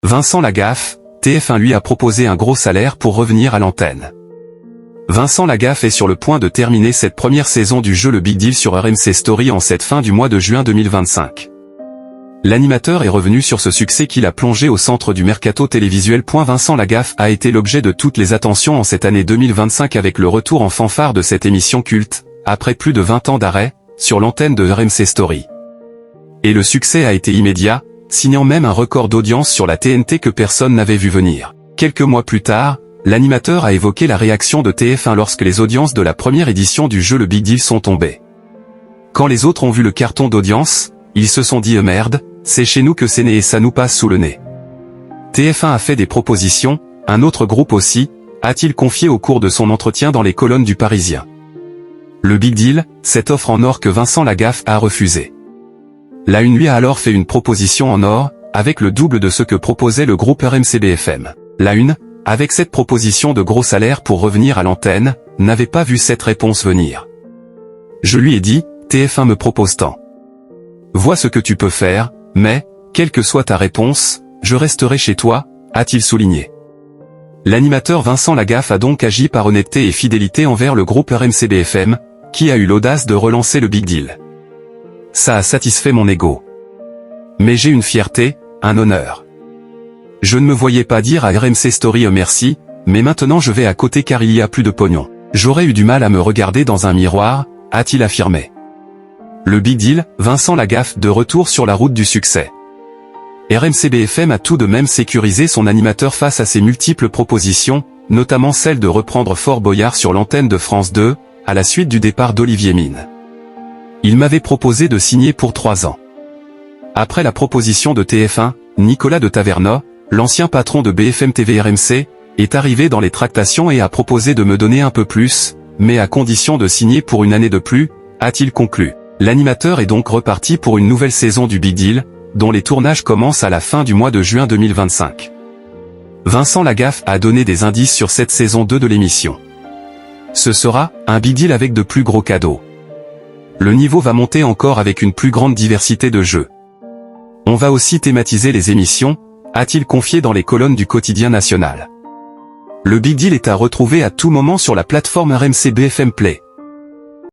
Vincent Lagaffe, TF1 lui a proposé un gros salaire pour revenir à l'antenne. Vincent Lagaffe est sur le point de terminer cette première saison du jeu Le Big Deal sur RMC Story en cette fin du mois de juin 2025. L'animateur est revenu sur ce succès qu'il a plongé au centre du mercato télévisuel. Vincent Lagaffe a été l'objet de toutes les attentions en cette année 2025 avec le retour en fanfare de cette émission culte, après plus de 20 ans d'arrêt, sur l'antenne de RMC Story. Et le succès a été immédiat, signant même un record d'audience sur la TNT que personne n'avait vu venir. Quelques mois plus tard, l'animateur a évoqué la réaction de TF1 lorsque les audiences de la première édition du jeu Le Big Deal sont tombées. Quand les autres ont vu le carton d'audience, ils se sont dit merde, c'est chez nous que c'est né et ça nous passe sous le nez. TF1 a fait des propositions, un autre groupe aussi, a-t-il confié au cours de son entretien dans les colonnes du Parisien. Le Big Deal, cette offre en or que Vincent Lagaffe a refusée. La Une lui a alors fait une proposition en or, avec le double de ce que proposait le groupe RMC BFM. La Une, avec cette proposition de gros salaire pour revenir à l'antenne, n'avait pas vu cette réponse venir. Je lui ai dit, TF1 me propose tant. Vois ce que tu peux faire, mais, quelle que soit ta réponse, je resterai chez toi, a-t-il souligné. L'animateur Vincent Lagaffe a donc agi par honnêteté et fidélité envers le groupe RMC BFM, qui a eu l'audace de relancer le Big Deal. Ça a satisfait mon ego. Mais j'ai une fierté, un honneur. Je ne me voyais pas dire à RMC Story merci, mais maintenant je vais à côté car il y a plus de pognon. J'aurais eu du mal à me regarder dans un miroir, a-t-il affirmé. Le Big Deal, Vincent Lagaffe de retour sur la route du succès. RMC BFM a tout de même sécurisé son animateur face à ses multiples propositions, notamment celle de reprendre Fort Boyard sur l'antenne de France 2, à la suite du départ d'Olivier Mine. Il m'avait proposé de signer pour 3 ans. Après la proposition de TF1, Nicolas de Taverna, l'ancien patron de BFM TV RMC, est arrivé dans les tractations et a proposé de me donner un peu plus, mais à condition de signer pour une année de plus, a-t-il conclu. L'animateur est donc reparti pour une nouvelle saison du Big Deal, dont les tournages commencent à la fin du mois de juin 2025. Vincent Lagaffe a donné des indices sur cette saison 2 de l'émission. Ce sera un Big Deal avec de plus gros cadeaux. Le niveau va monter encore avec une plus grande diversité de jeux. On va aussi thématiser les émissions, a-t-il confié dans les colonnes du quotidien national. Le Big Deal est à retrouver à tout moment sur la plateforme RMC BFM Play.